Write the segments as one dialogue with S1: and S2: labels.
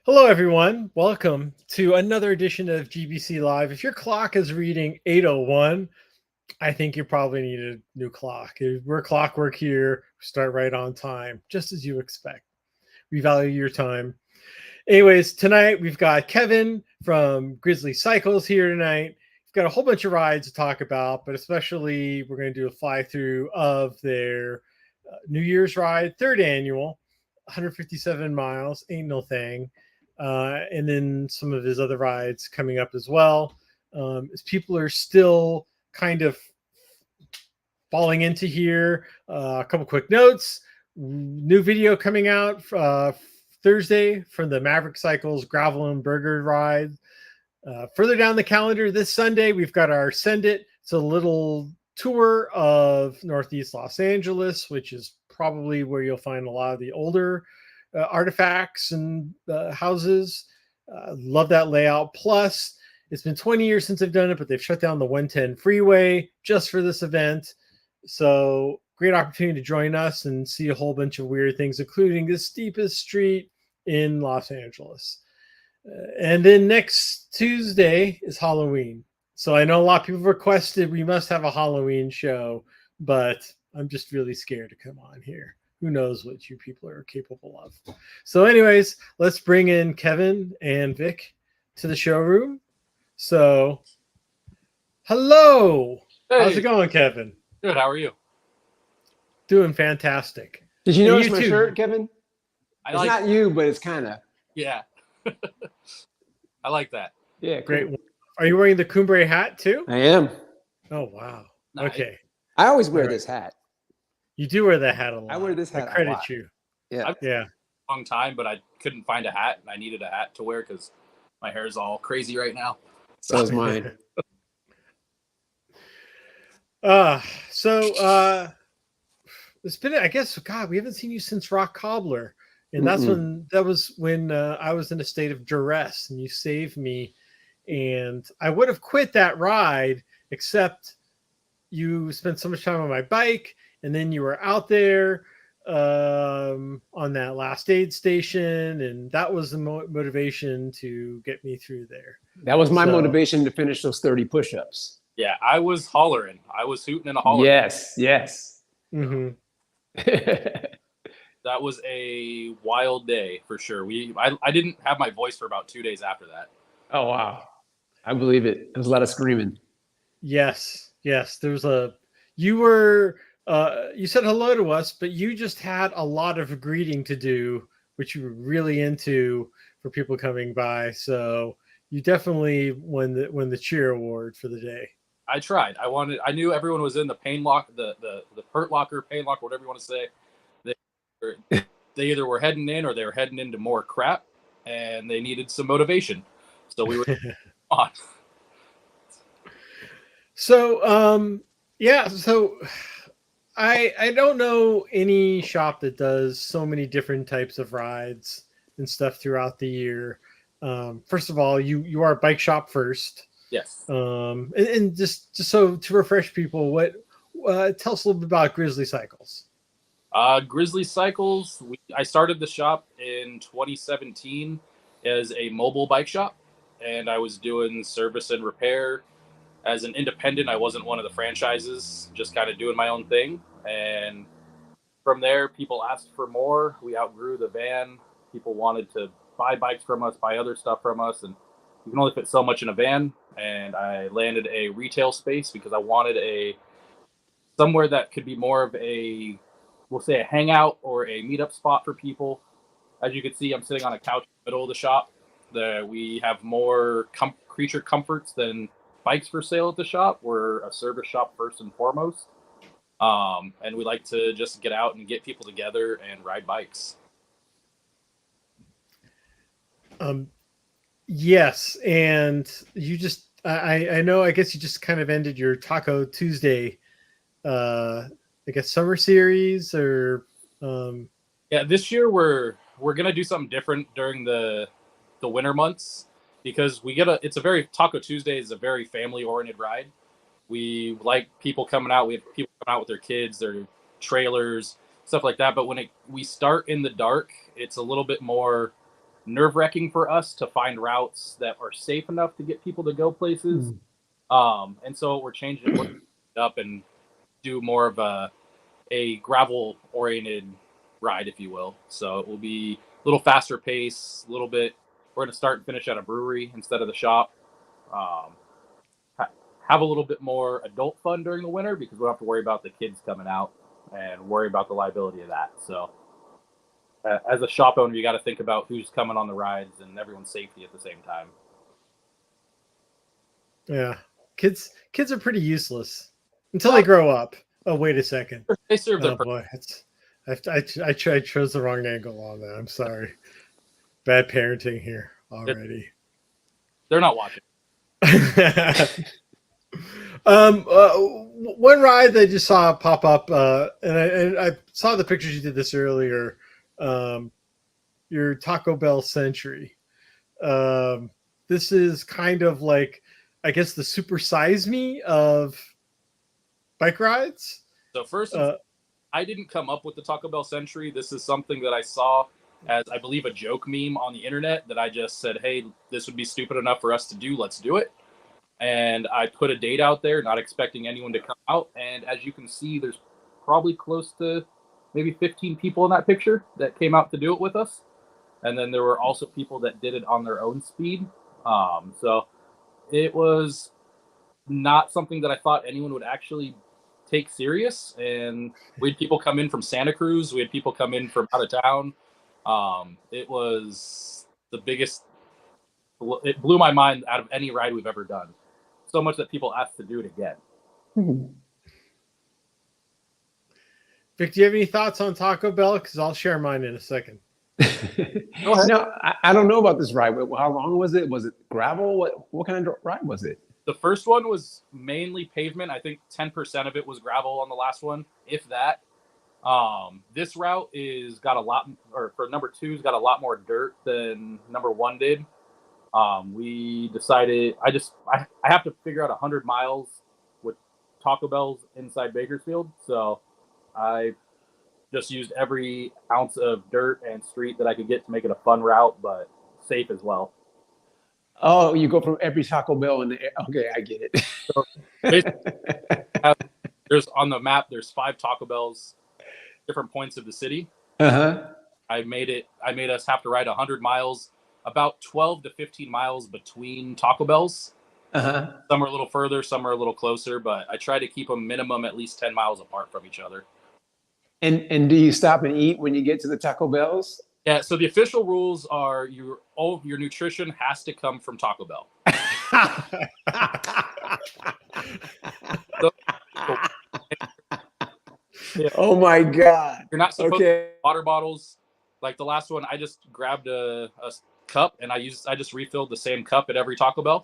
S1: Hello, everyone. Welcome to another edition of GBC Live. If your clock is reading 8:01, I think you probably need a new clock. We're clockwork here. Start right on time, just as you expect. We value your time. Anyways, tonight we've got Kevin from Grizzly Cycles here tonight. We've got a whole bunch of rides to talk about, but especially we're going to do a fly through of their New Year's ride, third annual, 157 miles, ain't no thing. And then some of his other rides coming up as well. As people are still kind of falling into here, a couple quick notes. New video coming out Thursday from the Maverick Cycles Gravel and Burger ride. Further down the calendar this Sunday, we've got our Send It. It's a little tour of Northeast Los Angeles, which is probably where you'll find a lot of the older artifacts and houses. Love that layout. Plus, it's been 20 years since I've done it, but they've shut down the 110 freeway just for this event. So great opportunity to join us and see a whole bunch of weird things, including the steepest street in Los Angeles. And then next Tuesday is Halloween. So I know a lot of people requested we must have a Halloween show, but I'm just really scared to come on here. Who knows what you people are capable of. So anyways, let's bring in Kevin and Vic to the showroom. So hello.
S2: Hey.
S1: How's it going, Kevin?
S2: Good. How are you?
S1: Doing fantastic.
S3: Did you notice my shirt, Kevin?
S2: It's
S3: like, not you, but it's kind of.
S2: Yeah. I like that.
S3: Yeah, cool.
S1: Great. Are you wearing the Cumbre hat too?
S3: I am.
S1: Oh, wow.
S2: Nice.
S1: Okay.
S3: I always wear this hat.
S1: You do wear that hat a lot.
S3: I wear this hat.
S1: I credit
S3: a lot.
S1: you.
S3: Yeah.
S1: Yeah.
S2: A long time, but I couldn't find a hat, and I needed a hat to wear because my hair is all crazy right now.
S3: So is mine.
S1: It's been, I guess, God, we haven't seen you since Rock Cobbler. And that was when I was in a state of duress and you saved me. And I would have quit that ride, except you spent so much time on my bike. And then you were out there on that last aid station. And that was the motivation to get me through there.
S3: That was my motivation to finish those 30 push-ups.
S2: Yeah, I was hollering. I was hooting and hollering.
S3: Yes.
S1: Mm-hmm.
S2: That was a wild day for sure. I didn't have my voice for about 2 days after that.
S3: Oh, wow. I believe it. There was a lot of screaming.
S1: Yes. There was you said hello to us, but you just had a lot of greeting to do, which you were really into for people coming by. So you definitely won the cheer award for the day.
S2: I tried. I knew everyone was in the pain lock, the pert locker, pain locker, whatever you want to say. They either were heading in or they were heading into more crap, and they needed some motivation. So we were on.
S1: So so I don't know any shop that does so many different types of rides and stuff throughout the year. First of all, you are a bike shop first.
S2: Yes.
S1: And just so to refresh people, tell us a little bit about Grizzly Cycles.
S2: Grizzly Cycles, I started the shop in 2017 as a mobile bike shop, and I was doing service and repair as an independent. I wasn't one of the franchises, just kind of doing my own thing. And from there, people asked for more. We outgrew the van. People wanted to buy bikes from us, buy other stuff from us, and you can only fit so much in a van. And I landed a retail space because I wanted somewhere that could be more of we'll say a hangout or a meetup spot for people. As you can see, I'm sitting on a couch in the middle of the shop. We have more creature comforts than bikes for sale at the shop. We're a service shop first and foremost. And we like to just get out and get people together and ride bikes.
S1: Yes, and you just I know, I guess you just kind of ended your Taco Tuesday I guess summer series or
S2: Yeah, this year we're gonna do something different during the winter months because Taco Tuesday is a very family oriented ride. We like people coming out. We have people coming out with their kids, their trailers, stuff like that. But when we start in the dark, it's a little bit more nerve-wracking for us to find routes that are safe enough to get people to go places. And so we're changing it up and do more of a gravel-oriented ride, if you will. So it will be a little faster pace, a little bit. We're going to start and finish at a brewery instead of the shop. Have a little bit more adult fun during the winter because we don't have to worry about the kids coming out and worry about the liability of that. So as a shop owner, you got to think about who's coming on the rides and everyone's safety at the same time.
S1: Yeah. Kids are pretty useless until they grow up. Oh, wait a second.
S2: They serve their
S1: boy. I chose the wrong angle on that. I'm sorry. Bad parenting here already.
S2: They're not watching.
S1: One ride that I just saw pop up, and I saw the pictures you did this earlier. Your Taco Bell Century. This is kind of like, I guess, the Super Size Me of bike rides.
S2: So first, I didn't come up with the Taco Bell Century. This is something that I saw as, I believe, a joke meme on the internet that I just said, hey, this would be stupid enough for us to do. Let's do it. And I put a date out there, not expecting anyone to come out. And as you can see, there's probably close to maybe 15 people in that picture that came out to do it with us. And then there were also people that did it on their own speed. So it was not something that I thought anyone would actually take serious. And we had people come in from Santa Cruz. We had people come in from out of town. It was the biggest, it blew my mind out of any ride we've ever done. So much that people asked to do it again.
S1: Vic, do you have any thoughts on Taco Bell? Because I'll share mine in a second.
S3: Go ahead. No, I don't know about this ride. How long was it? Was it gravel? What kind of ride was it?
S2: The first one was mainly pavement. I think 10% of it was gravel on the last one, if that. This route is got a lot, or for number 2's got a lot more dirt than number 1 did. We decided I have to figure out 100 miles with Taco Bell's inside Bakersfield. So I just used every ounce of dirt and street that I could get to make it a fun route, but safe as well.
S3: Oh, you go from every Taco Bell in the air. Okay, I get it.
S2: So there's on the map, there's 5 Taco Bells, different points of the city. I made us have to ride 100 miles, about 12 to 15 miles between Taco Bells. Some are a little further, some are a little closer, but I try to keep them minimum at least 10 miles apart from each other.
S3: And do you stop and eat when you get to the Taco Bells?
S2: Yeah, so the official rules are your nutrition has to come from Taco Bell.
S3: Oh my God.
S2: You're not supposed to water bottles. Like the last one, I just grabbed a cup and I just refilled the same cup at every Taco Bell.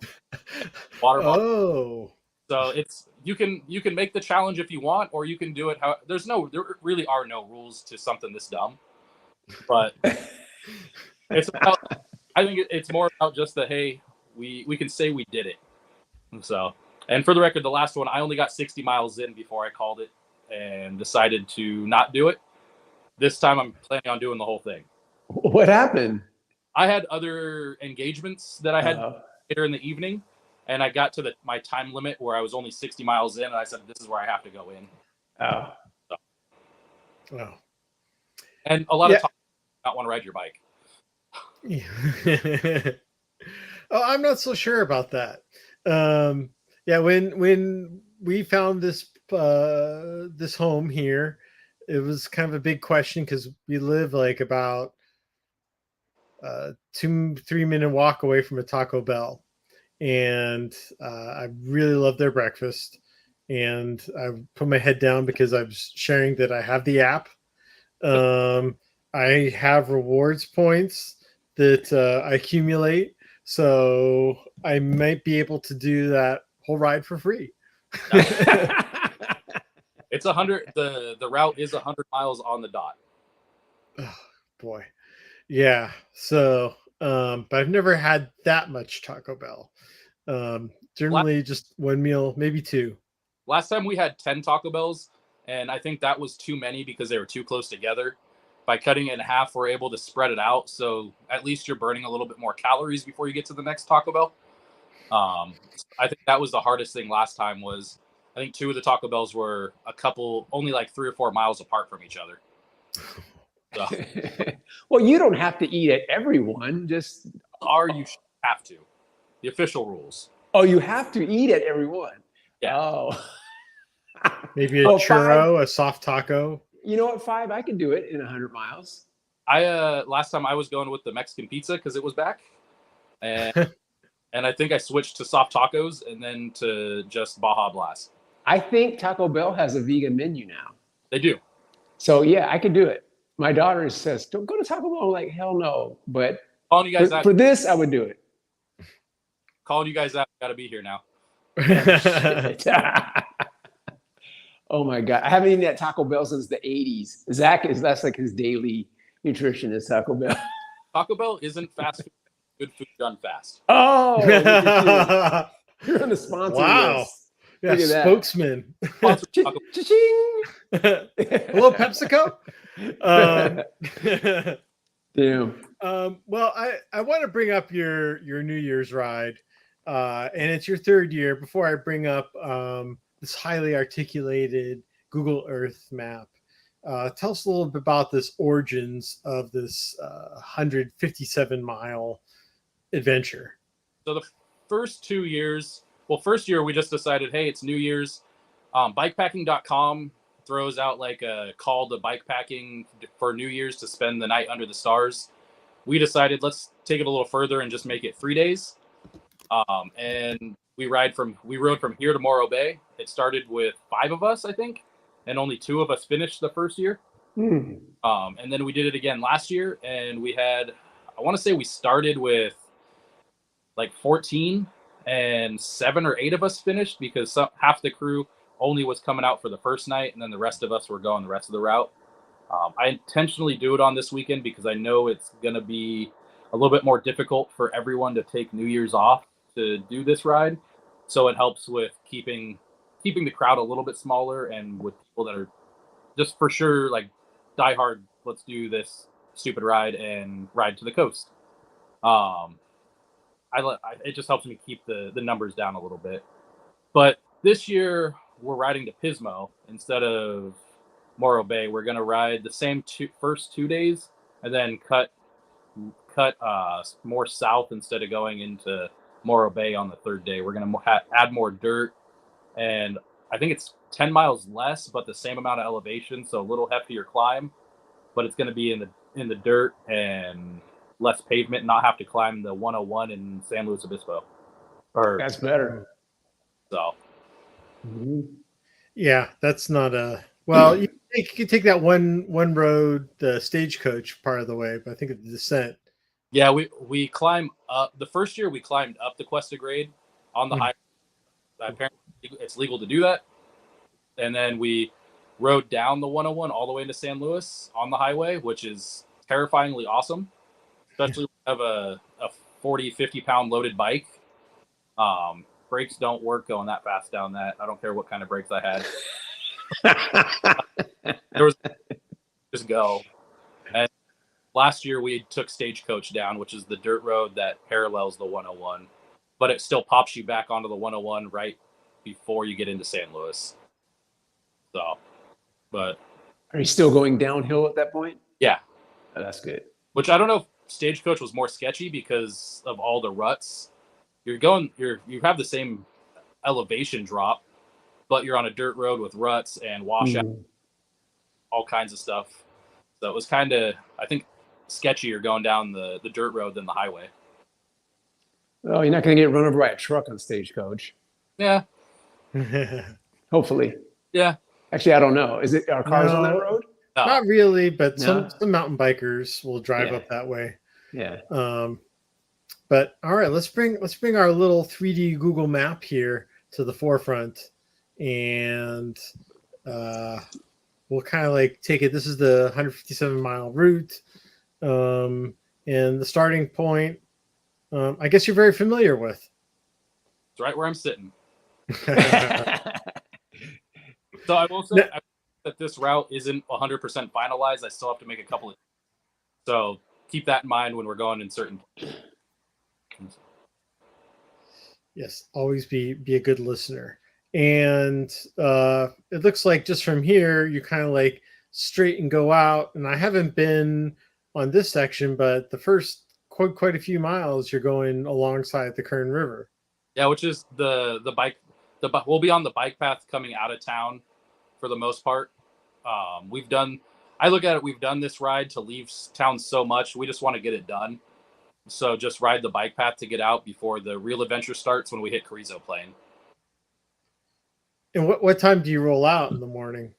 S2: Water bottle.
S1: Oh. So
S2: it's you can make the challenge if you want, or you can do it how there really are no rules to something this dumb. But it's about, I think it's more about just the, hey, we can say we did it. So, and for the record, the last one, I only got 60 miles in before I called it and decided to not do it. This time I'm planning on doing the whole thing.
S3: What happened?
S2: I had other engagements that I had later in the evening, and I got to my time limit where I was only 60 miles in, and I said, this is where I have to go in.
S1: Oh.
S2: And a lot of times not want to ride your bike.
S1: Oh, I'm not so sure about that. When we found this this home here, it was kind of a big question because we live like about 2-3 minute walk away from a Taco Bell, and I really love their breakfast. And I put my head down because I was sharing that I have the app. I have rewards points that I accumulate, so I might be able to do that whole ride for free.
S2: It's 100. The route is 100 miles on the dot.
S1: Oh, boy. Yeah. So, but I've never had that much Taco Bell. Generally just one meal, maybe 2.
S2: Last time we had 10 Taco Bells, and I think that was too many because they were too close together. by cutting it in half, we're able to spread it out. So at least you're burning a little bit more calories before you get to the next Taco Bell. I think that was the hardest thing last time was I think 2 of the Taco Bells were only like 3 or 4 miles apart from each other. So,
S3: Well, you don't have to eat at every one. Just
S2: you have to. The official rules.
S3: Oh, you have to eat at every one.
S2: Yeah.
S3: Oh.
S1: Maybe a churro, 5, a soft taco.
S3: You know what, 5? I can do it in 100 miles.
S2: Last time I was going with the Mexican pizza because it was back, and and I think I switched to soft tacos and then to just Baja Blast.
S3: I think Taco Bell has a vegan menu now.
S2: They do.
S3: So yeah, I can do it. My daughter says, "Don't go to Taco Bell." I'm like, hell no. But
S2: calling you guys out
S3: for this, I would do it.
S2: Calling you guys out. Got to be here now.
S3: Oh my God. I haven't eaten at Taco Bell since the 80s. That's like his daily nutrition is Taco Bell.
S2: Taco Bell isn't fast food. Good food done fast.
S3: Oh, you're on the sponsor list.
S1: Yeah, spokesman.
S3: Cha-ching.
S1: Hello, PepsiCo.
S3: Damn.
S1: Well, I want to bring up your New Year's ride, and it's your 3rd year. Before I bring up this highly articulated Google Earth map, tell us a little bit about this origins of this 157-mile adventure.
S2: So the first 2 years, first year we just decided, hey, it's New Year's. Bikepacking.com throws out like a call to bikepacking for New Year's to spend the night under the stars. We decided let's take it a little further and just make it 3 days. And we rode from here to Morro Bay. It started with 5 of us, I think, and only 2 of us finished the first year. And then we did it again last year, and we had, I want to say we started with like 14, and 7 or 8 of us finished because half the crew only was coming out for the first night, and then the rest of us were going the rest of the route. I intentionally do it on this weekend because I know it's going to be a little bit more difficult for everyone to take New Year's off to do this ride. So it helps with keeping the crowd a little bit smaller and with people that are just for sure like diehard, let's do this stupid ride and ride to the coast. It just helps me keep the numbers down a little bit. But this year we're riding to Pismo instead of Morro Bay. We're going to ride the same first 2 days and then cut more south instead of going into Morro Bay on the 3rd day. We're going to add more dirt, and I think it's 10 miles less, but the same amount of elevation, so a little heftier climb, but it's going to be in the dirt and less pavement, not have to climb the 101 in San Luis Obispo.
S3: That's better.
S2: So.
S1: Yeah, that's not a well. You can take that one road, the stagecoach part of the way, but I think the descent.
S2: Yeah, we climb up. The first year we climbed up the Cuesta grade on the highway. Apparently, it's legal to do that. And then we rode down the 101 all the way into San Luis on the highway, which is terrifyingly awesome. Especially when you have a 40, 50-pound loaded bike. Brakes don't work going that fast down that. I don't care what kind of brakes I had. There was just go. And last year we took Stagecoach down, which is the dirt road that parallels the 101, but it still pops you back onto the 101 right before you get into San Luis. So, but
S3: are you still going downhill at that point?
S2: Yeah.
S3: Oh, that's good.
S2: Which I don't know if Stagecoach was more sketchy because of all the ruts. You have the same elevation drop, but you're on a dirt road with ruts and washout, all kinds of stuff. So it was kind of, I think, sketchier going down the dirt road than the highway.
S3: Well, you're not going to get run over by a truck on Stagecoach.
S2: Yeah.
S3: Hopefully.
S2: Yeah.
S3: Actually, I don't know. Are cars on that road?
S1: No. Not really, but some mountain bikers will drive up that way.
S3: Yeah.
S1: But all right, let's bring our little 3D Google map here to the forefront, and we'll kind of like take it. This is the 157-mile route, and the starting point. I guess you're very familiar with.
S2: It's right where I'm sitting. So I will say, that this route isn't 100% finalized. I still have to make a couple of, so keep that in mind when we're going in certain places.
S1: Yes, always be a good listener. And it looks like just from here, you kind of like straight and go out. And I haven't been on this section, but the first quite a few miles, you're going alongside the Kern River.
S2: Yeah, which is the bike. We'll be on the bike path coming out of town for the most part. I look at it, we've done this ride to leave town so much. We just want to get it done. So just ride the bike path to get out before the real adventure starts when we hit Carrizo Plain.
S1: And what time do you roll out in the morning?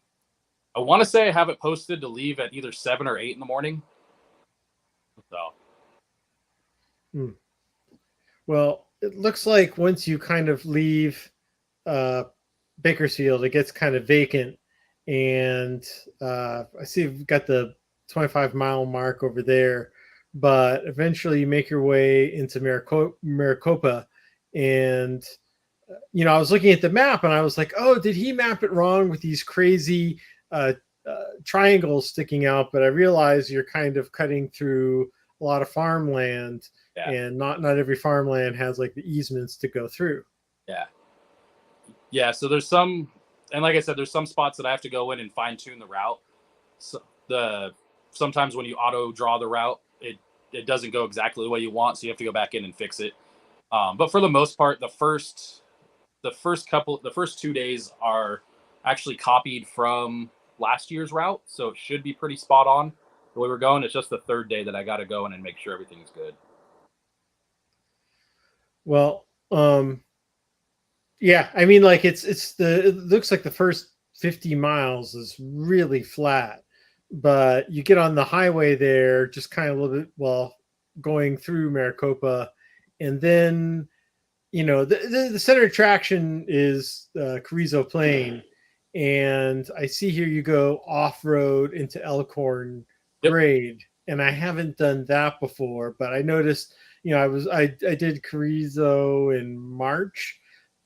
S2: I want to say I have it posted to leave at either 7 or 8 in the morning. So.
S1: Well, it looks like once you kind of leave Bakersfield, it gets kind of vacant. And I see you've got the 25-mile mark over there. But eventually you make your way into Maricopa. And, I was looking at the map and I was like, oh, did he map it wrong with these crazy triangles sticking out? But I realized you're kind of cutting through a lot of farmland. Yeah. And not every farmland has like the easements to go through.
S2: Yeah. So there's some, and like I said, there's some spots that I have to go in and fine tune the route. So sometimes when you auto draw the route, it doesn't go exactly the way you want. So you have to go back in and fix it. But for the most part, the first 2 days are actually copied from last year's route. So it should be pretty spot on the way we're going. It's just the third day that I got to go in and make sure everything's good.
S1: Well, yeah, I mean, like it looks like the first 50 miles is really flat, but you get on the highway there, just kind of a little bit, going through Maricopa, and then, the center attraction is Carrizo Plain, and I see here you go off-road into Elkhorn grade, and I haven't done that before, but I noticed, I did Carrizo in March,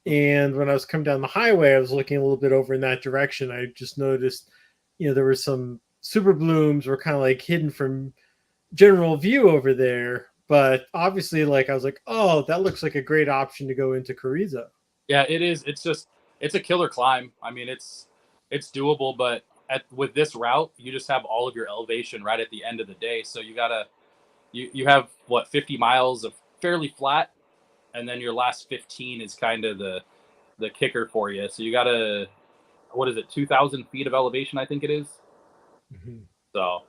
S1: and when I was coming down the highway, I was looking a little bit over in that direction. I just noticed, there were some super blooms were kind of like hidden from general view over there. But obviously, like I was like, oh, that looks like a great option to go into Carrizo.
S2: Yeah, it is. It's a killer climb. I mean, it's doable, but with this route, you just have all of your elevation right at the end of the day. So you have 50 miles of fairly flat, and then your last 15 is kind of the kicker for you. So you gotta, 2,000 feet of elevation, I think it is. Mm-hmm. So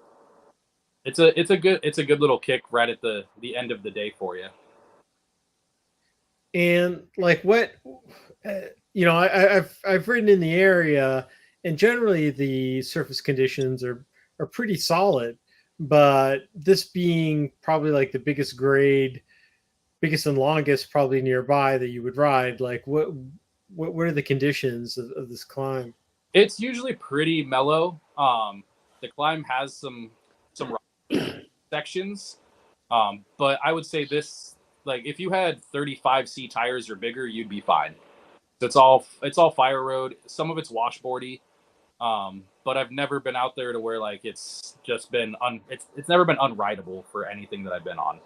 S2: it's a good little kick right at the end of the day for you.
S1: And like what, I've ridden in the area, and generally the surface conditions are pretty solid. But this being probably like the biggest and longest probably nearby that you would ride, like what are the conditions of this climb?
S2: It's usually pretty mellow. The climb has some sections, but I would say this, like if you had 35C tires or bigger, you'd be fine. It's all fire road. Some of it's washboardy, but I've never been out there to where like it's just been it's never been unrideable for anything that I've been on.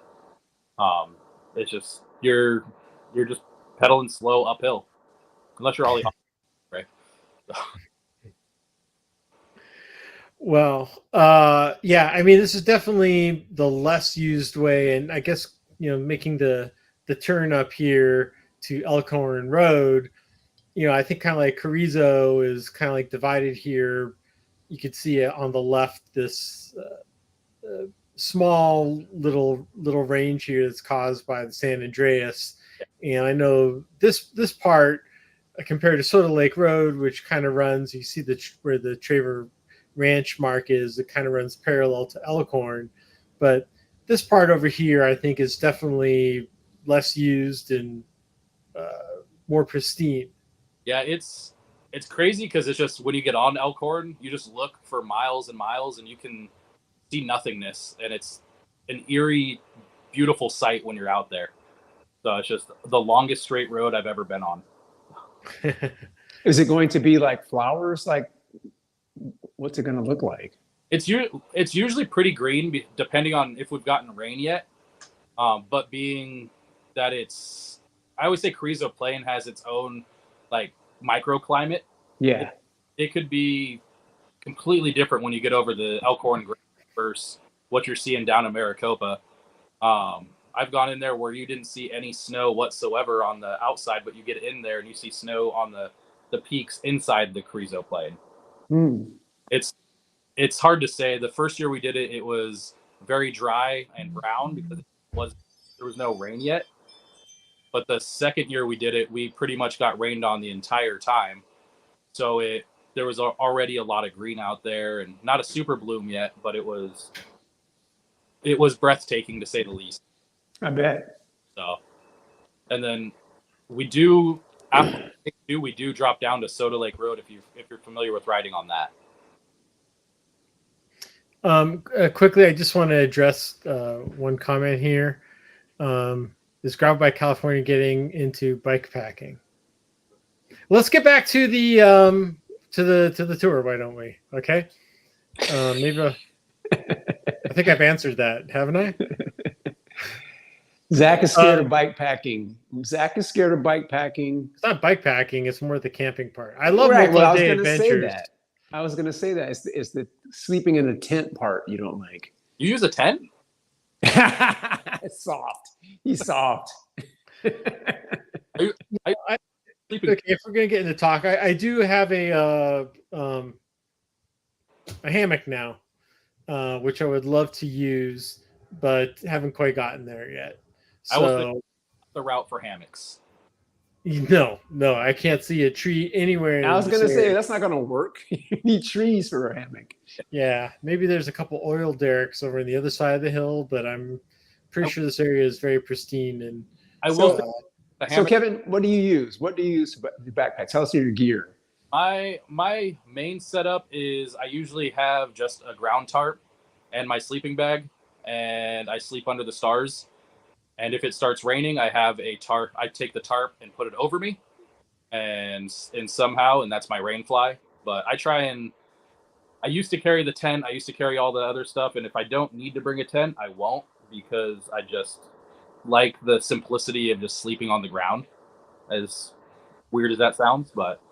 S2: It's just you're just pedaling slow uphill, unless you're ollie, right?
S1: Well, yeah, I mean, this is definitely the less used way, and I guess making the turn up here to Elkhorn Road, I think kind of like Carrizo is kind of like divided here. You could see it on the left, this small little range here that's caused by the San Andreas, and I know this part compared to Soda Lake Road, which kind of runs, you see where the Traver Ranch mark is, it kind of runs parallel to Elkhorn, but this part over here I think is definitely less used and more pristine.
S2: Yeah, it's crazy because it's just when you get on Elkhorn, you just look for miles and miles and you can see nothingness, and it's an eerie, beautiful sight when you're out there. So it's just the longest straight road I've ever been on.
S3: Is it going to be like flowers, like what's it going to look like?
S2: It's usually pretty green, depending on if we've gotten rain yet. But being that I always say Carrizo Plain has its own like microclimate.
S3: Yeah.
S2: It could be completely different when you get over the Elkhorn versus what you're seeing down in Maricopa. I've gone in there where you didn't see any snow whatsoever on the outside, but you get in there and you see snow on the peaks inside the Carrizo Plain. It's hard to say. The first year we did it, it was very dry and brown because there was no rain yet. But the second year we did it, we pretty much got rained on the entire time. So there was already a lot of green out there, and not a super bloom yet, but it was breathtaking to say the least.
S3: I bet.
S2: So, and then we do after we do drop down to Soda Lake Road if you're familiar with riding on that.
S1: Quickly, I just want to address one comment here. Is Gravel Bike California getting into bike packing? Let's get back to the tour. Why don't we? Okay. Maybe I think I've answered that, haven't I?
S3: Zach is scared of bike packing. Zach is scared of bike packing.
S1: It's not bike packing. It's more the camping part. I love
S3: multi-day
S1: adventures.
S3: I was going to say that. It's the sleeping in a tent part you don't like.
S2: You use a tent?
S3: It's soft. He's soft.
S1: Okay, if we're going to get into talk, I do have a hammock now, which I would love to use, but haven't quite gotten there yet. So,
S2: I will think the route for hammocks.
S1: No, I can't see a tree anywhere.
S3: I was going to say that's not going to work. You need trees for a hammock.
S1: Yeah, maybe there's a couple oil derricks over on the other side of the hill, but I'm pretty sure this area is very pristine. And
S2: I will.
S3: So Kevin, what do you use? What do you use for the backpack? Tell us your gear.
S2: My main setup is I usually have just a ground tarp and my sleeping bag, and I sleep under the stars. And if it starts raining, I have a tarp. I take the tarp and put it over me, and somehow, and that's my rain fly. But I used to carry the tent. I used to carry all the other stuff. And if I don't need to bring a tent, I won't, because I just like the simplicity of just sleeping on the ground, as weird as that sounds. But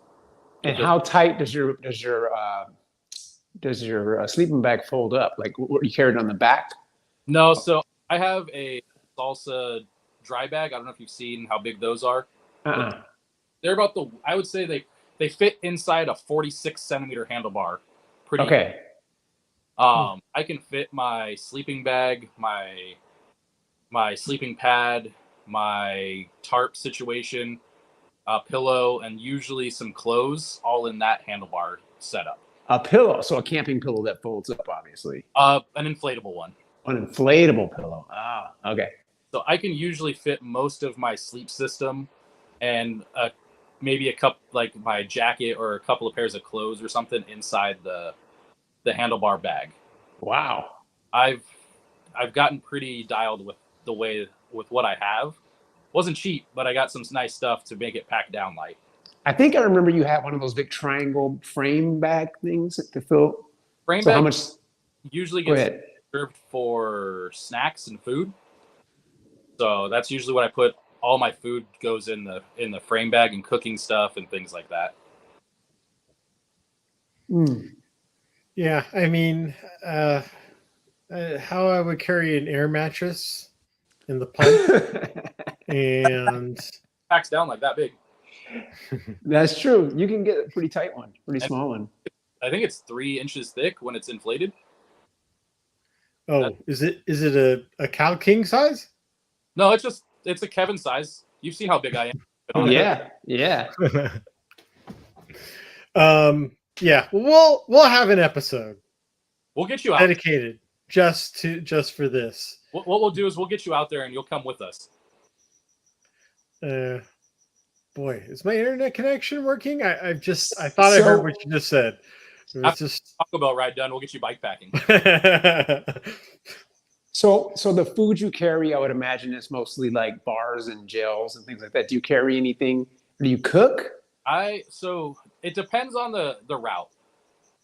S3: and how tight does your sleeping bag fold up? Like, what you carry it on the back?
S2: No, so I have a Salsa dry bag. I don't know if you've seen how big those are. They're about I would say they fit inside a 46 centimeter handlebar. Pretty
S3: okay.
S2: I can fit my sleeping bag, my sleeping pad, my tarp situation, a pillow, and usually some clothes, all in that handlebar setup.
S3: A pillow, so a camping pillow that folds up, obviously.
S2: An inflatable one.
S3: An inflatable pillow. Ah, okay.
S2: So I can usually fit most of my sleep system and maybe a cup, like my jacket or a couple of pairs of clothes or something inside the handlebar bag.
S3: Wow.
S2: I've gotten pretty dialed with what I have. Wasn't cheap, but I got some nice stuff to make it pack down light.
S3: I think I remember you had one of those big triangle frame bag things to fill.
S2: Frame
S3: so
S2: bag
S3: how much
S2: usually gets served for snacks and food. So that's usually what I put. All my food goes in the frame bag, and cooking stuff and things like that.
S1: Yeah, I mean, how I would carry an air mattress in the pump, and
S2: packs down like that big.
S3: That's true. You can get a pretty tight one, pretty small one.
S2: I think it's 3 inches thick when it's inflated.
S1: Oh, is it a cow king size?
S2: No, it's a Kevin size. You've seen how big I am.
S3: Yeah.
S1: Yeah. We'll have an episode.
S2: We'll get you out
S1: dedicated just for this.
S2: What we'll do is we'll get you out there and you'll come with us.
S1: Boy, is my internet connection working? I thought I heard what you just said. It was just
S2: Taco Bell ride done. We'll get you bike packing.
S3: So the food you carry, I would imagine, is mostly like bars and gels and things like that. Do you carry anything? Do you cook?
S2: So it depends on the route.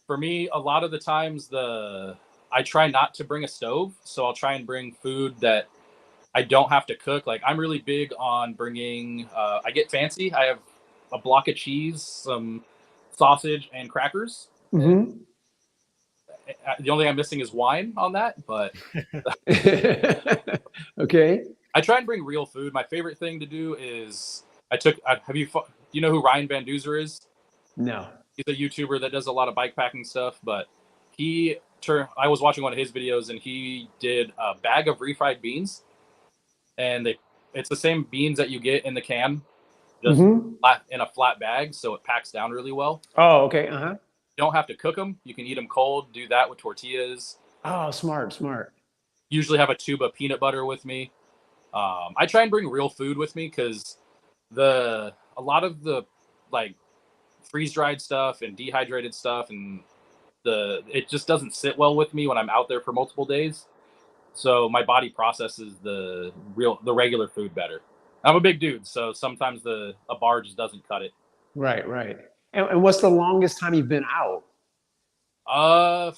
S2: For me, a lot of the times I try not to bring a stove, so I'll try and bring food that I don't have to cook. Like I'm really big on bringing. I get fancy. I have a block of cheese, some sausage, and crackers. And
S3: Mm-hmm.
S2: the only thing I'm missing is wine on that. But
S3: Okay.
S2: I try and bring real food. My favorite thing to do is have you? Do you know who Ryan Van Duzer is?
S3: No.
S2: He's a YouTuber that does a lot of bike packing stuff. But I was watching one of his videos, and he did a bag of refried beans, and it's the same beans that you get in the can, just
S3: Mm-hmm.
S2: in a flat bag, so it packs down really well.
S3: Oh, okay. Uh-huh.
S2: You don't have to cook them. You can eat them cold. Do that with tortillas.
S3: Oh, smart.
S2: Usually have a tube of peanut butter with me. I try and bring real food with me because a lot of the like freeze dried stuff and dehydrated stuff and it just doesn't sit well with me when I'm out there for multiple days. So my body processes the regular food better. I'm a big dude, so sometimes a bar just doesn't cut it.
S3: Right. And what's the longest time you've been out?
S2: 4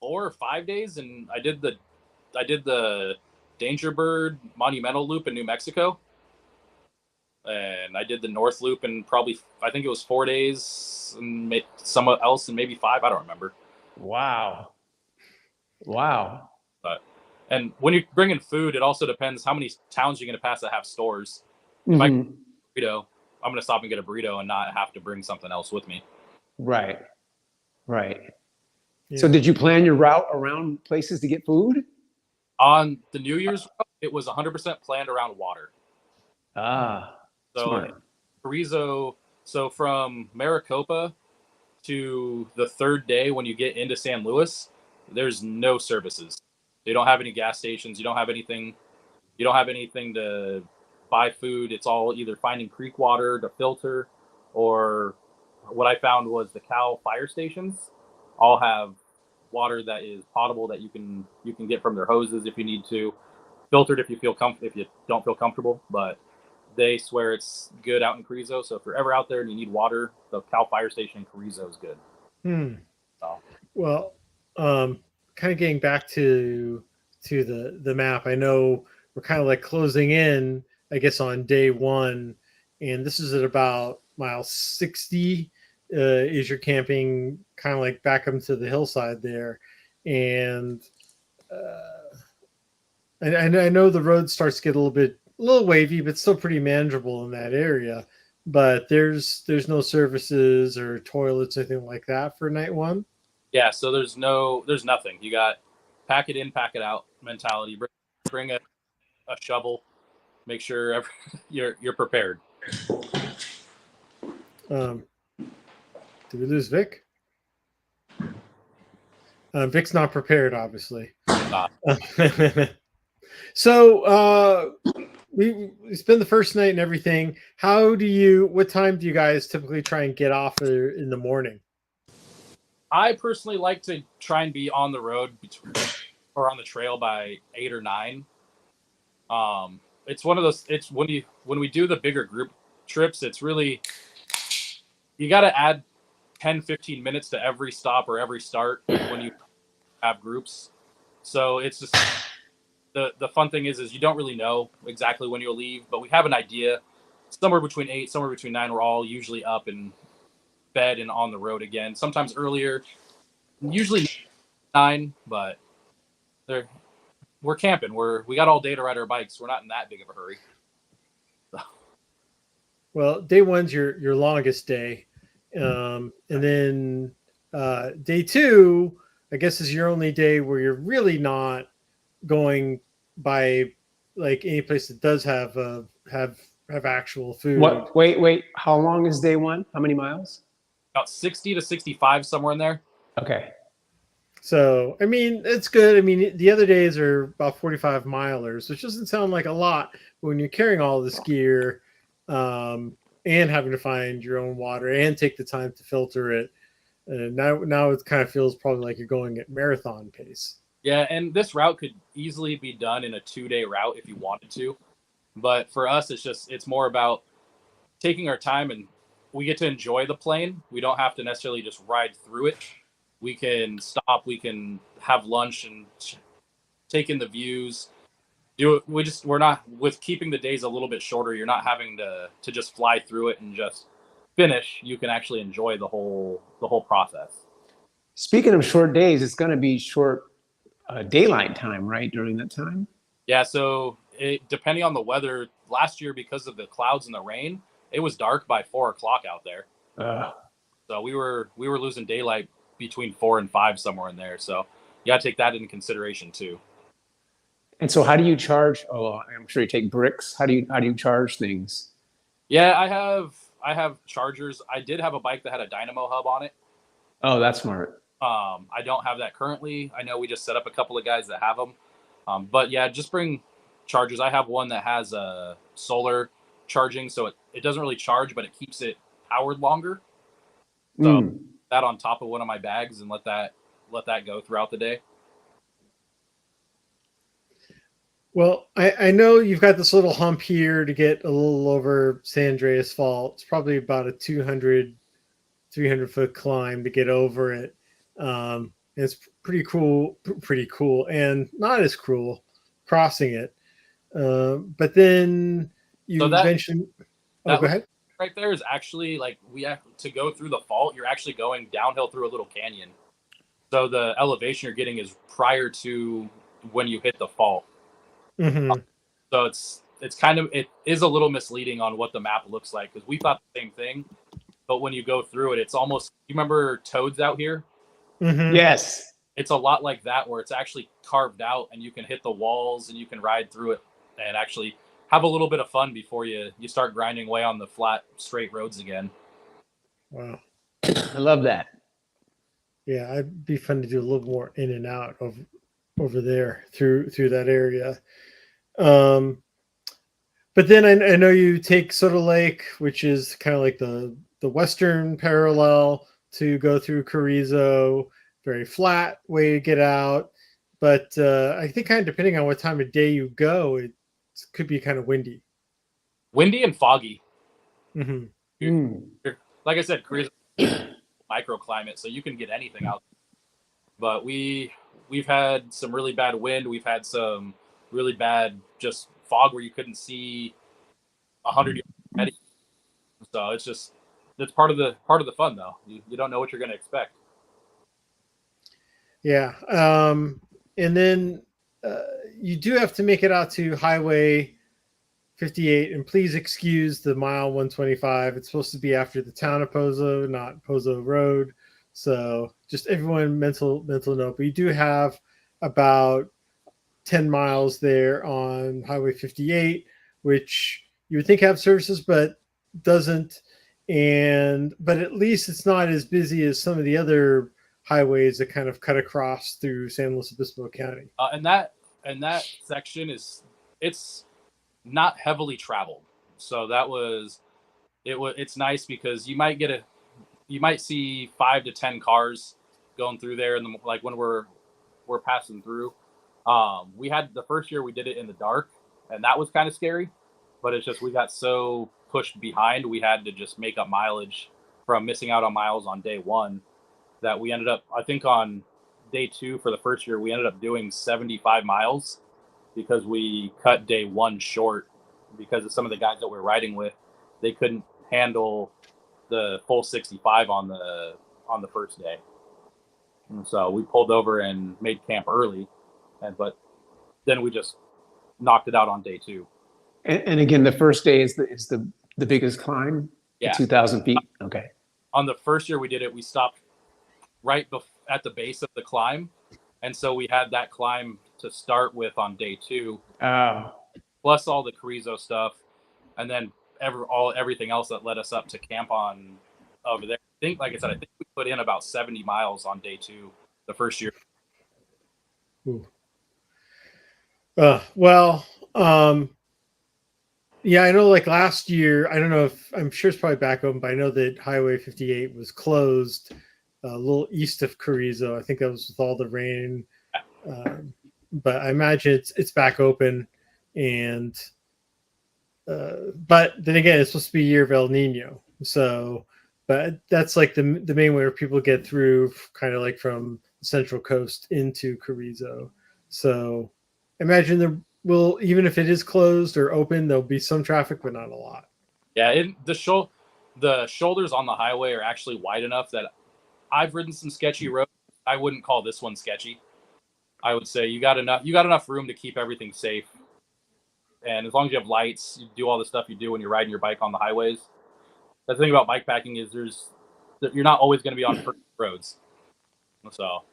S2: or 5 days, and I did the Danger Bird Monumental Loop in New Mexico, and I did the North Loop in probably I think it was 4 days, and somewhat else and maybe 5. I don't remember.
S3: Wow.
S2: But and when you're bringing food, it also depends how many towns you're going to pass that have stores. If I
S3: Mm-hmm.
S2: get a burrito, I'm going to stop and get a burrito and not have to bring something else with me.
S3: Right.
S1: Yeah.
S3: So did you plan your route around places to get food?
S2: On the New Year's route, it was 100% planned around water.
S3: Ah,
S2: So
S3: smart.
S2: Carrizo, so from Maricopa to the third day when you get into San Luis, there's no services. They don't have any gas stations. You don't have anything. You don't have anything to buy food. It's all either finding creek water to filter, or what I found was the Cal fire stations all have water that is potable that you can get from their hoses if you need to, filtered if you if you don't feel comfortable. But they swear it's good out in Carrizo. So if you're ever out there and you need water, the Cal fire station in Carrizo is good. So.
S1: Well, kind of getting back to the map. I know we're kind of like closing in, I guess, on day one, and this is at about mile 60. Is your camping kind of like back up to the hillside there, and I know the road starts to get a little wavy, but still pretty manageable in that area. But there's no services or toilets, anything like that for night one.
S2: Yeah, so there's nothing. You got pack it in, pack it out mentality. Bring a shovel. Make sure you're prepared.
S1: Did we lose Vic? Vic's not prepared, obviously. So we spend the first night and everything. What time do you guys typically try and get off in the morning?
S2: I personally like to try and be on the road or on the trail by 8 or 9. It's one of those. It's when we do the bigger group trips, it's really you got to add 10-15 minutes to every stop or every start when you have groups. So it's just the fun thing is you don't really know exactly when you'll leave, but we have an idea. Somewhere between 8, somewhere between 9, we're all usually up and bed and on the road again. Sometimes earlier, usually 9, but we're camping. We got all day to ride our bikes. We're not in that big of a hurry. So.
S1: Well, day one's your longest day, and then day 2, I guess, is your only day where you're really not going by like any place that does have actual food.
S3: What? Wait. How long is day 1? How many miles?
S2: About 60 to 65, somewhere in there.
S3: Okay.
S1: So, I mean, it's good. I mean, the other days are about 45 milers, which doesn't sound like a lot, but when you're carrying all this gear and having to find your own water and take the time to filter it, now it kind of feels probably like you're going at marathon pace.
S2: Yeah, and this route could easily be done in a 2-day route if you wanted to. But for us, it's more about taking our time and we get to enjoy the plane. We don't have to necessarily just ride through it. We can stop. We can have lunch and take in the views. Do it. We're not, with keeping the days a little bit shorter. You're not having to just fly through it and just finish. You can actually enjoy the whole process.
S3: Speaking of short days, it's going to be short daylight time, right? During that time.
S2: Yeah. So depending on the weather, last year because of the clouds and the rain, it was dark by 4 o'clock out there. So we were losing daylight between 4 and 5, somewhere in there. So you got to take that into consideration too.
S3: And so, how do you charge? Oh, I'm sure you take bricks. How do you charge things?
S2: Yeah, I have chargers. I did have a bike that had a dynamo hub on it.
S3: Oh, that's smart.
S2: I don't have that currently. I know we just set up a couple of guys that have them. But yeah, just bring chargers. I have one that has a solar charging, so it doesn't really charge, but it keeps it powered longer. So that on top of one of my bags and let that go throughout the day.
S1: Well, I know you've got this little hump here to get a little over San Andreas Fault. It's probably about a 200, 300-foot climb to get over it. It's pretty cool, and not as cruel crossing it. But then you mentioned, go ahead.
S2: Right there is actually, like, we have to go through the fault. You're actually going downhill through a little canyon. So the elevation you're getting is prior to when you hit the fault.
S1: Mm-hmm.
S2: So it is a little misleading on what the map looks like, because we thought the same thing, but when you go through it, it's almost, you remember Toads out here?
S1: Mm-hmm.
S3: Yes.
S2: It's a lot like that, where it's actually carved out and you can hit the walls and you can ride through it and actually have a little bit of fun before you start grinding away on the flat, straight roads again.
S1: Wow.
S3: I love that.
S1: Yeah, it'd be fun to do a little more in and out over there through that area. But then I know you take Soda Lake, which is kind of like the western parallel to go through Carrizo. Very flat way to get out. But I think kind of depending on what time of day you go, it could be kind of windy.
S2: Windy and foggy.
S1: Mm-hmm.
S2: Like I said, Carrizo microclimate, so you can get anything out. But we've had some really bad wind. We've had some really bad just fog where you couldn't see 100 yards ahead. So it's part of the fun, though. You don't know what you're going to expect.
S1: Yeah. And then you do have to make it out to Highway 58, and please excuse the mile 125. It's supposed to be after the town of Pozo, not Pozo Road. So just everyone mental note. But you do have about 10 miles there on Highway 58, which you would think have services, but doesn't. But at least it's not as busy as some of the other highways that kind of cut across through San Luis Obispo County. And
S2: that section it's not heavily traveled. So it's nice because you might see 5 to 10 cars going through there, and like when we're passing through. We had the first year we did it in the dark, and that was kind of scary, but it's just we got so pushed behind, we had to just make up mileage from missing out on miles on day one, that we ended up, I think on day 2 for the first year, we ended up doing 75 miles because we cut day 1 short because of some of the guys that we're riding with. They couldn't handle the full 65 on the first day. And so we pulled over and made camp early, but then we just knocked it out on day 2.
S3: And again, the first day is the biggest climb.
S2: Yeah,
S3: 2,000 feet. Okay.
S2: On the first year we did it, we stopped right at the base of the climb, and so we had that climb to start with on day 2. Plus all the Carrizo stuff, and then everything else that led us up to camp on over there. I think we put in about 70 miles on day 2 the first year.
S1: Ooh. Yeah, I know like last year, I don't know I'm sure it's probably back open, but I know that Highway 58 was closed a little east of Carrizo. I think that was with all the rain. But I imagine it's back open, and but then again, it's supposed to be a year of El Nino. So, but that's like the main way where people get through, kind of like from the Central Coast into Carrizo. So, imagine there will, even if it is closed or open, there'll be some traffic, but not a lot.
S2: Yeah, the shoulders on the highway are actually wide enough that I've ridden some sketchy roads. I wouldn't call this one sketchy. I would say you got enough room to keep everything safe. And as long as you have lights, you do all the stuff you do when you're riding your bike on the highways. The thing about bikepacking is you're not always going to be on perfect roads. So,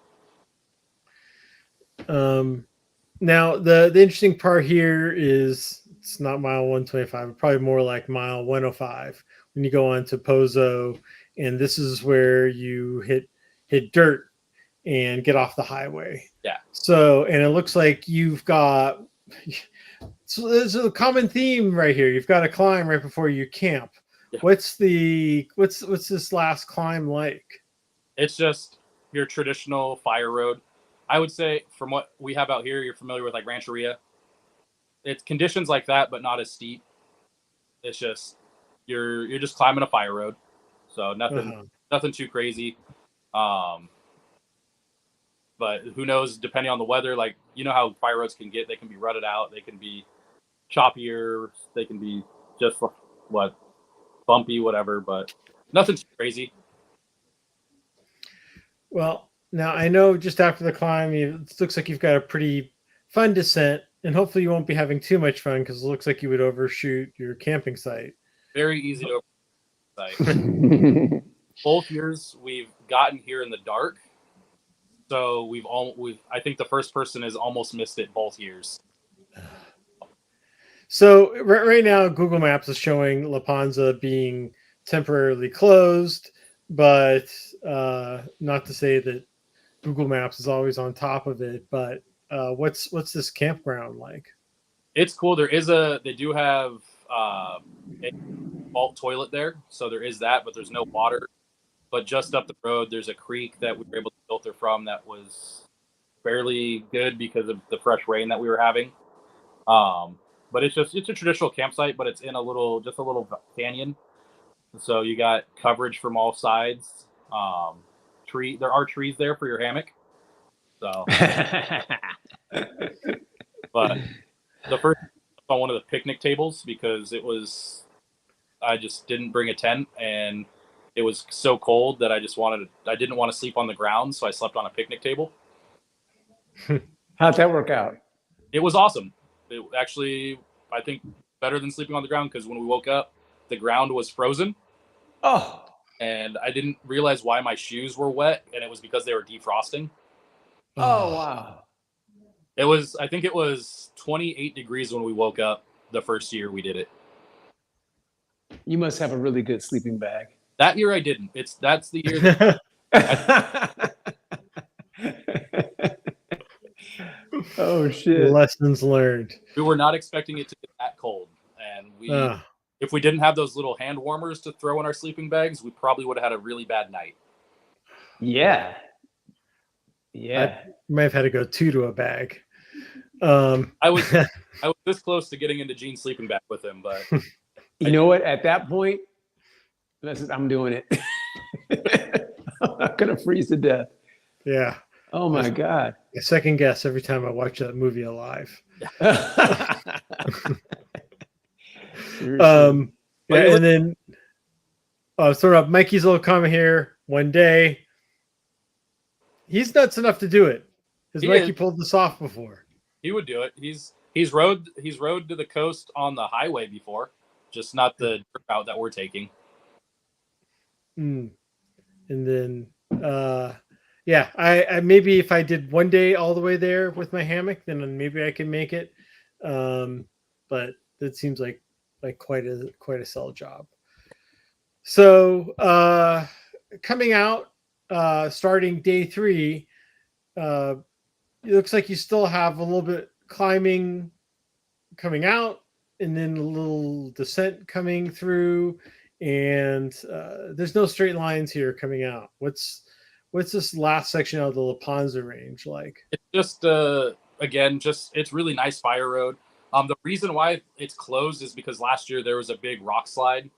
S1: now the interesting part here is it's not mile 125, but probably more like mile 105 when you go on to Pozo, and this is where you hit dirt and get off the highway.
S2: Yeah.
S1: So, and it looks like you've got, so there's a common theme right here. You've got to climb right before you camp.
S2: Yeah.
S1: What's this last climb like?
S2: It's just your traditional fire road. I would say from what we have out here, you're familiar with like Rancheria. It's conditions like that, but not as steep. It's just you're just climbing a fire road, so nothing too crazy. But who knows? Depending on the weather, like you know how fire roads can get, they can be rutted out, they can be choppier, they can be just bumpy, whatever. But nothing too crazy.
S1: Well, now I know just after the climb, it looks like you've got a pretty fun descent, and hopefully you won't be having too much fun because it looks like you would overshoot your camping site.
S2: Very easy to overshoot site. Both years we've gotten here in the dark, so I think the first person has almost missed it both years.
S1: So right now, Google Maps is showing La Panza being temporarily closed, but not to say that Google Maps is always on top of it. But what's this campground like?
S2: It's cool. They do have a vault toilet there, so there is that, but there's no water. But just up the road, there's a creek that we were able to filter from that was fairly good because of the fresh rain that we were having. But it's a traditional campsite, but it's in a little canyon. So you got coverage from all sides. There are trees there for your hammock. So, but the first on one of the picnic tables because I just didn't bring a tent and it was so cold that I didn't want to sleep on the ground, so I slept on a picnic table.
S3: How'd that work out?
S2: It was awesome. It actually, I think, better than sleeping on the ground because when we woke up, the ground was frozen.
S3: Oh.
S2: And I didn't realize why my shoes were wet, and it was because they were defrosting.
S3: Oh, wow.
S2: I think it was 28 degrees when we woke up the first year we did it.
S3: You must have a really good sleeping bag.
S2: That year I didn't. That's the year that
S3: Oh, shit.
S1: Lessons learned.
S2: we were not expecting it to get that cold. And if we didn't have those little hand warmers to throw in our sleeping bags, we probably would have had a really bad night.
S3: Yeah.
S1: I might have had to go to a bag.
S2: I was this close to getting into Gene's sleeping bag with him, but
S3: you know what? At that point, I'm doing it. I'm not gonna freeze to death.
S1: Yeah.
S3: Oh my God.
S1: I second guess every time I watch that movie Alive. And then sort of Mikey's little comment here. One day, he's nuts enough to do it. Because Mikey pulled this off before.
S2: He would do it. He's rode to the coast on the highway before, just not the dirt route that we're taking.
S1: And then I maybe if I did one day all the way there with my hammock, then maybe I can make it. But it seems like quite a sell job. So coming out, starting day 3, it looks like you still have a little bit climbing coming out, and then a little descent coming through, and there's no straight lines here coming out. What's this last section of the La Panza range like?
S2: It's just it's really nice fire road. The reason why it's closed is because last year there was a big rock slide,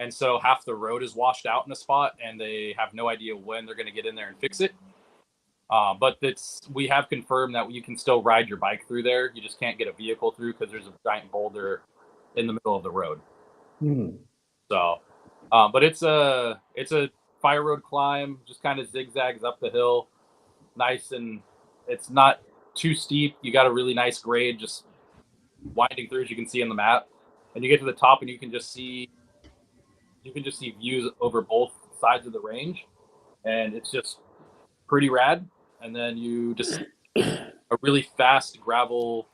S2: and so half the road is washed out in a spot, and they have no idea when they're going to get in there and fix it. But we have confirmed that you can still ride your bike through there. You just can't get a vehicle through because there's a giant boulder in the middle of the road. So, but it's a fire road climb, just kind of zigzags up the hill, nice, and it's not too steep. You got a really nice grade, just winding through, as you can see on the map, and you get to the top, and you can just see views over both sides of the range, and it's just pretty rad. And then you just a really fast gravel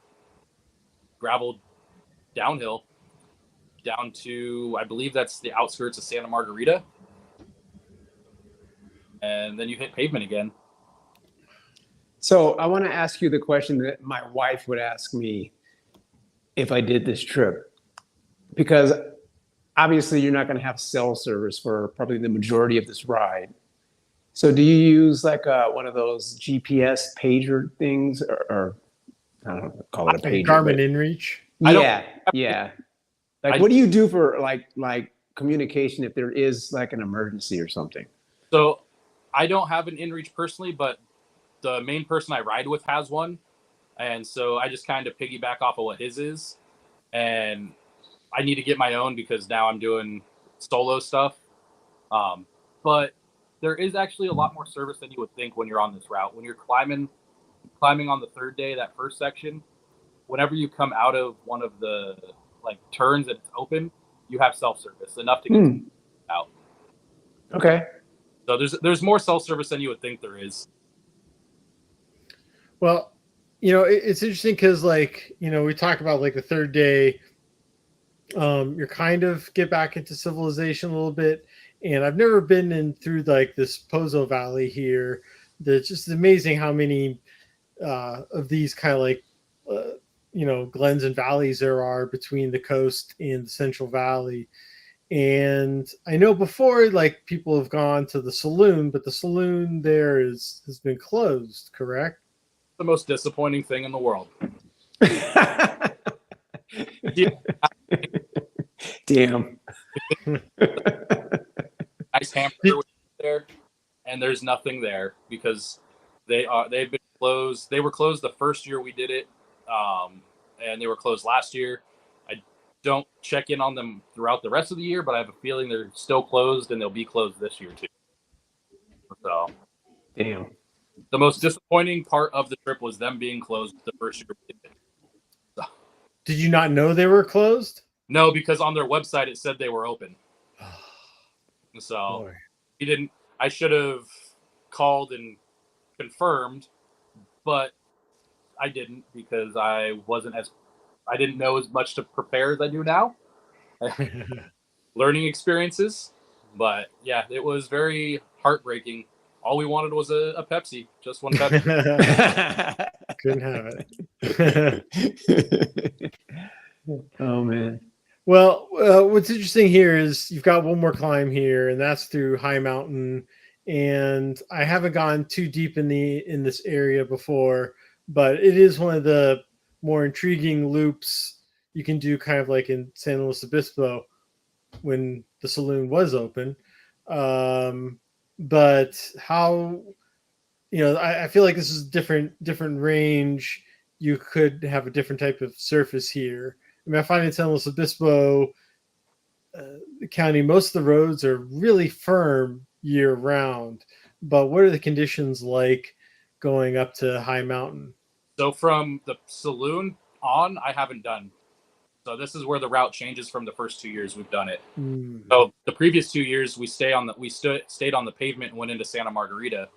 S2: downhill down to, I believe that's the outskirts of Santa Margarita, and then you hit pavement again.
S3: So I want to ask you the question that my wife would ask me if I did this trip, because obviously you're not going to have cell service for probably the majority of this ride. So do you use like one of those GPS pager things, or I don't know, call it a pager?
S1: Garmin InReach?
S3: Yeah. Like, what do you do for like communication if there is like an emergency or something?
S2: So I don't have an InReach personally, but the main person I ride with has one. And so I just kind of piggyback off of what his is. And I need to get my own because now I'm doing solo stuff. But there is actually a lot more service than you would think when you're on this route. When you're climbing on the third day, that first section, whenever you come out of one of the like turns that's open, you have self-service enough to get out.
S3: Okay.
S2: So there's more self-service than you would think there is.
S1: Well, it's interesting because, like, we talk about like the third day, you're kind of get back into civilization a little bit. And I've never been in through like this Pozo Valley here. That's just amazing how many of these kind of like, glens and valleys there are between the coast and the Central Valley. And I know before, like, people have gone to the saloon, but the saloon there has been closed, correct?
S2: The most disappointing thing in the world.
S3: Damn.
S2: Nice hamburger there, and there's nothing there because they've been closed. They were closed the first year we did it, and they were closed last year. I don't check in on them throughout the rest of the year, but I have a feeling they're still closed, and they'll be closed this year too. So,
S3: damn.
S2: The most disappointing part of the trip was them being closed the first year we did it. So,
S1: did you not know they were closed?
S2: No, because on their website it said they were open. So I should have called and confirmed, but I didn't because I didn't know as much to prepare as I do now. Learning experiences. But yeah, it was very heartbreaking. All we wanted was a Pepsi, just one Pepsi.
S1: Couldn't have it.
S3: Oh man.
S1: Well, what's interesting here is you've got one more climb here, and that's through High Mountain. And I haven't gone too deep in this area before, but it is one of the more intriguing loops you can do, kind of like in San Luis Obispo when the saloon was open. But how, I feel like this is different range. You could have a different type of surface here. I mean, I find in San Luis Obispo County, most of the roads are really firm year round. But what are the conditions like going up to High Mountain?
S2: So from the saloon on, I haven't done. So this is where the route changes from the first 2 years we've done it. So the previous 2 years we stayed on the pavement and went into Santa Margarita.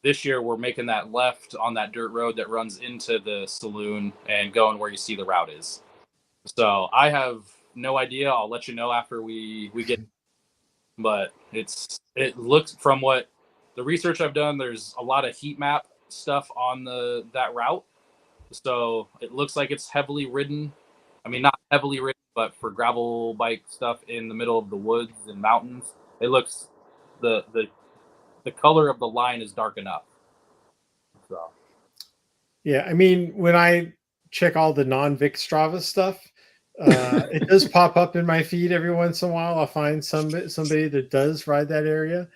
S2: This year we're making that left on that dirt road that runs into the saloon and going where you see the route is. So I have no idea. I'll let you know after we get. But it looks, from what the research I've done, there's a lot of heat map stuff on that route. So it looks like it's heavily ridden. I mean, not heavily ridden, but for gravel bike stuff in the middle of the woods and mountains, it looks the color of the line is dark enough. So
S1: yeah, I mean, when I check all the non-Vic Strava stuff, It does pop up in my feed every once in a while. I'll find somebody that does ride that area.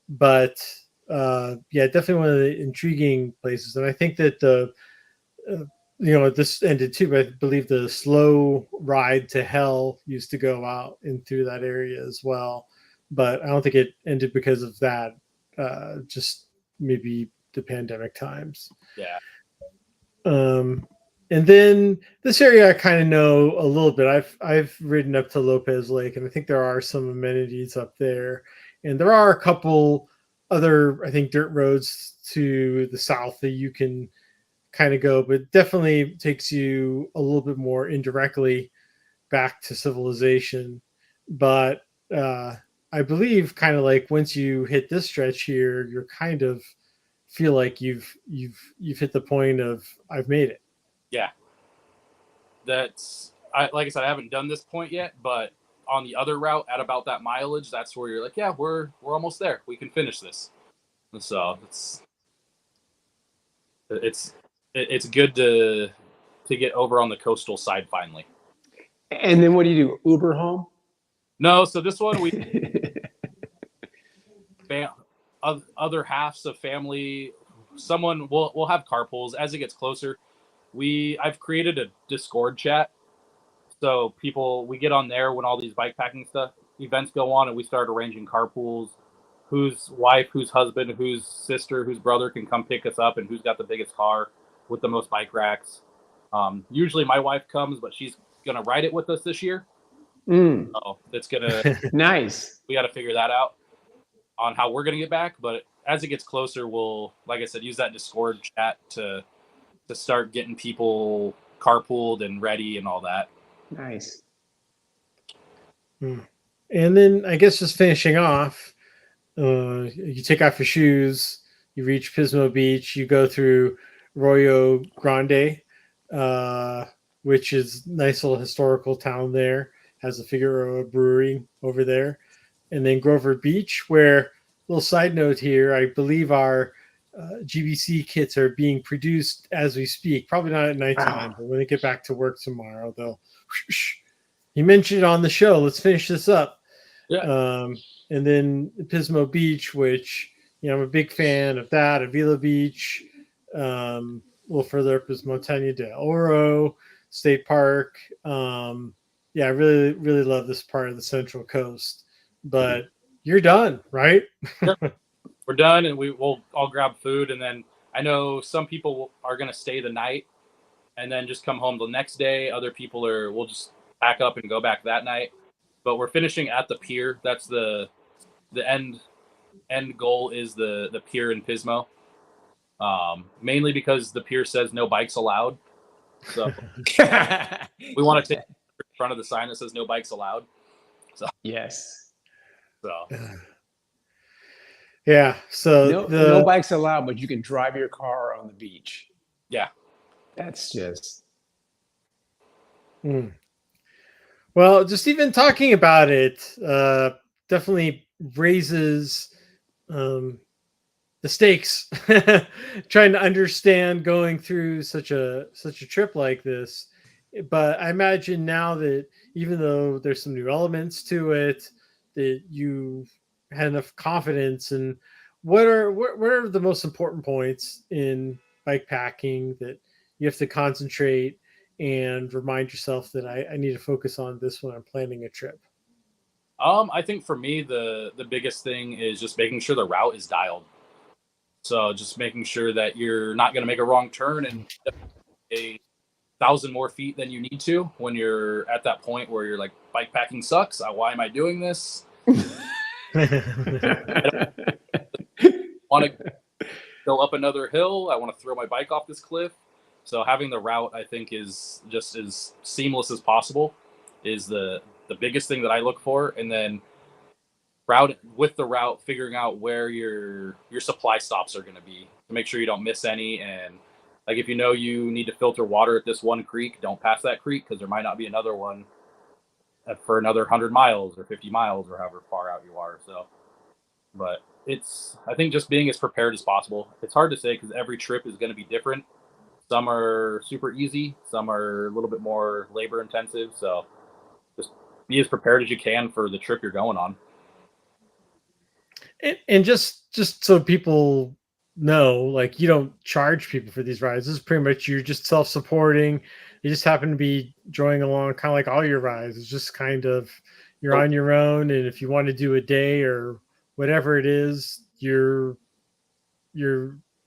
S1: But yeah, definitely one of the intriguing places. And I think that this ended too, but I believe the slow ride to hell used to go out and through that area as well. But I don't think it ended because of that. Just maybe the pandemic times.
S2: Yeah.
S1: And then this area I kind of know a little bit. I've ridden up to Lopez Lake, and I think there are some amenities up there. And there are a couple other, I think, dirt roads to the south that you can kind of go, but definitely takes you a little bit more indirectly back to civilization. But I believe kind of like once you hit this stretch here, you're kind of feel like you've hit the point of I've made it.
S2: Yeah. Like I said, I haven't done this point yet, but on the other route at about that mileage, that's where you're like, yeah, we're almost there. We can finish this. And so it's good to get over on the coastal side finally.
S3: And then what do you do? Uber home?
S2: No, so this one other halves of family, someone will have carpools as it gets closer. I've created a Discord chat, so we get on there when all these bikepacking events go on, and we start arranging carpools. Whose wife, whose husband, whose sister, whose brother can come pick us up, and who's got the biggest car with the most bike racks. Usually my wife comes, but she's gonna ride it with us this year. So it's gonna
S3: nice.
S2: We got to figure that out on how we're gonna get back. But as it gets closer, we'll, like I said, use that Discord chat to start getting people carpooled and ready and all that.
S3: Nice.
S1: And then I guess just finishing off, you take off your shoes, you reach Pismo Beach, you go through Arroyo Grande, which is a nice little historical town there, has a Figueroa brewery over there. And then Grover Beach, where, little side note here, I believe our GBC kits are being produced as we speak. Probably not at nighttime, but when they get back to work tomorrow, they'll. You mentioned it on the show. Let's finish this up.
S2: Yeah.
S1: And then Pismo Beach, which I'm a big fan of that. Avila Beach. A little further up is Montaña de Oro State Park. Yeah, I really, really love this part of the Central Coast. But you're done, right?
S2: Yep. We're done, and we'll all grab food, and then I know some people are going to stay the night and then just come home the next day. Other people we'll just pack up and go back that night. But we're finishing at the pier. That's the end goal is the pier in Pismo. Mainly because the pier says no bikes allowed. So we want to take in front of the sign that says no bikes allowed. So
S3: yes.
S2: So
S1: yeah. So
S3: no bikes allowed, but you can drive your car on the beach.
S2: Yeah.
S3: That's just.
S1: Well, just even talking about it definitely raises the stakes. Trying to understand going through such a trip like this. But I imagine now that even though there's some new elements to it, that you had enough confidence. And what are the most important points in bike packing that you have to concentrate and remind yourself that I need to focus on this when I'm planning a trip?
S2: I think for me, the biggest thing is just making sure the route is dialed. So just making sure that you're not going to make a wrong turn and 1,000 more feet than you need to when you're at that point where you're like, bike packing sucks. Why am I doing this? I want to go up another hill. I want to throw my bike off this cliff. So having the route, I think, is just as seamless as possible is the biggest thing that I look for. And then with the route, figuring out where your supply stops are going to be to make sure you don't miss any. And like, if you know you need to filter water at this one creek, don't pass that creek because there might not be another one for another 100 miles or 50 miles or however far out you are. So, but I think just being as prepared as possible. It's hard to say because every trip is going to be different. Some are super easy. Some are a little bit more labor intensive. So just be as prepared as you can for the trip you're going on.
S1: And just so people know, like, you don't charge people for these rides. This is pretty much, you're just self-supporting. You just happen to be enjoying along, kind of like all your rides. It's just kind of, you're on your own, and if you want to do a day or whatever it is, you're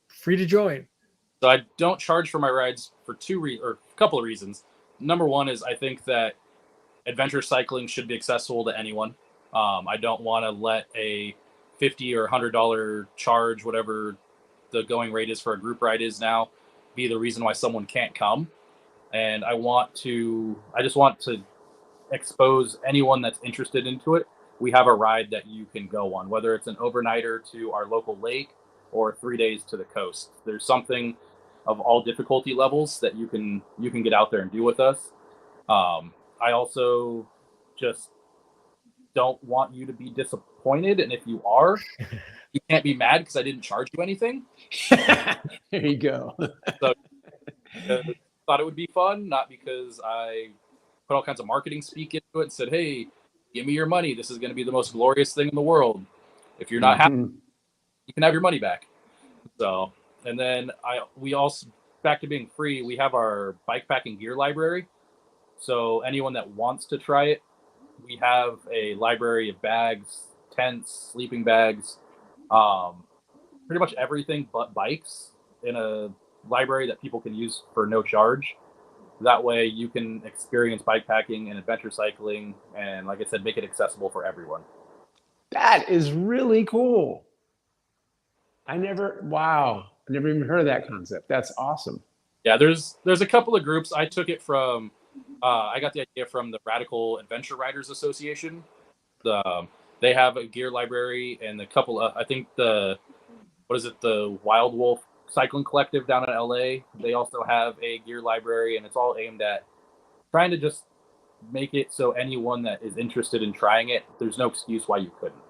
S1: free to join.
S2: So I don't charge for my rides for or a couple of reasons. Number one is I think that adventure cycling should be accessible to anyone. I don't want to let a $50 or $100 charge, whatever the going rate is for a group ride is now, be the reason why someone can't come. And I just want to expose anyone that's interested into it. We have a ride that you can go on, whether it's an overnighter to our local lake or 3 days to the coast. There's something of all difficulty levels that you can get out there and do with us. I also just don't want you to be disappointed, and if you are, you can't be mad because I didn't charge you anything.
S3: There you go.
S2: So thought it would be fun, not because I put all kinds of marketing speak into it and said, hey, give me your money, this is going to be the most glorious thing in the world. If you're not happy, you can have your money back. So, and then we also, back to being free, we have our bikepacking gear library. So anyone that wants to try it, we have a library of bags, tents, sleeping bags, pretty much everything but bikes in a library that people can use for no charge. That way you can experience bikepacking and adventure cycling, and like I said, make it accessible for everyone.
S3: That is really cool. Wow. I never even heard of that concept. That's awesome.
S2: Yeah, there's a couple of groups. I took it from, I got the idea from the Radical Adventure Riders Association. They have a gear library, and a couple of, I think the Wild Wolf Cycling Collective down in LA, they also have a gear library, and it's all aimed at trying to just make it so anyone that is interested in trying it, there's no excuse why you couldn't.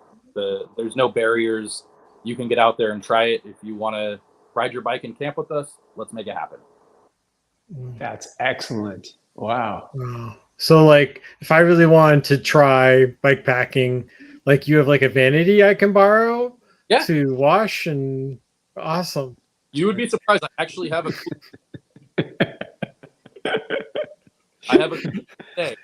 S2: There's no barriers. You can get out there and try it. If you want to ride your bike and camp with us, let's make it happen.
S3: That's excellent. Wow.
S1: So, like, if I really wanted to try bikepacking, like, you have like a vanity I can borrow to wash, and awesome.
S2: You would be surprised. I actually have I have a day.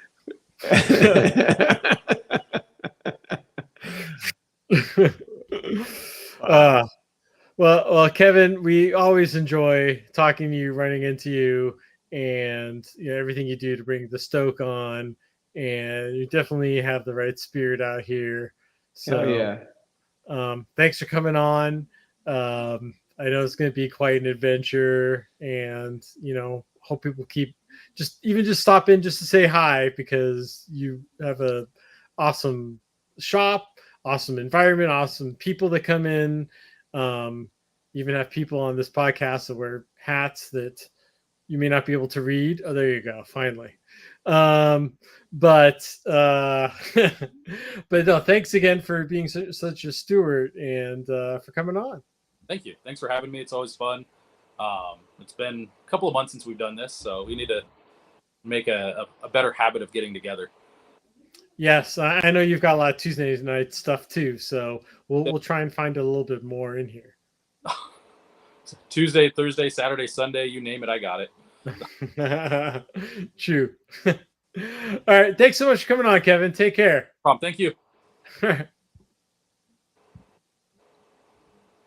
S1: Well, Kevin, we always enjoy talking to you, running into you, and everything you do to bring the stoke on. And you definitely have the right spirit out here. So, thanks for coming on. I know it's going to be quite an adventure, and hope people just stop in just to say hi, because you have a awesome shop, awesome environment, awesome people that come in. Even have people on this podcast that wear hats that you may not be able to read. Oh, there you go. Finally. But no, thanks again for being such a steward, and for coming on.
S2: Thank you. Thanks for having me. It's always fun. It's been a couple of months since we've done this, so we need to make a better habit of getting together.
S1: Yes, I know you've got a lot of Tuesday night stuff too, so we'll try and find a little bit more in here.
S2: Tuesday, Thursday, Saturday, Sunday, you name it, I got
S1: it. True. All right, thanks so much for coming on, Kevin. Take care.
S2: Thank you.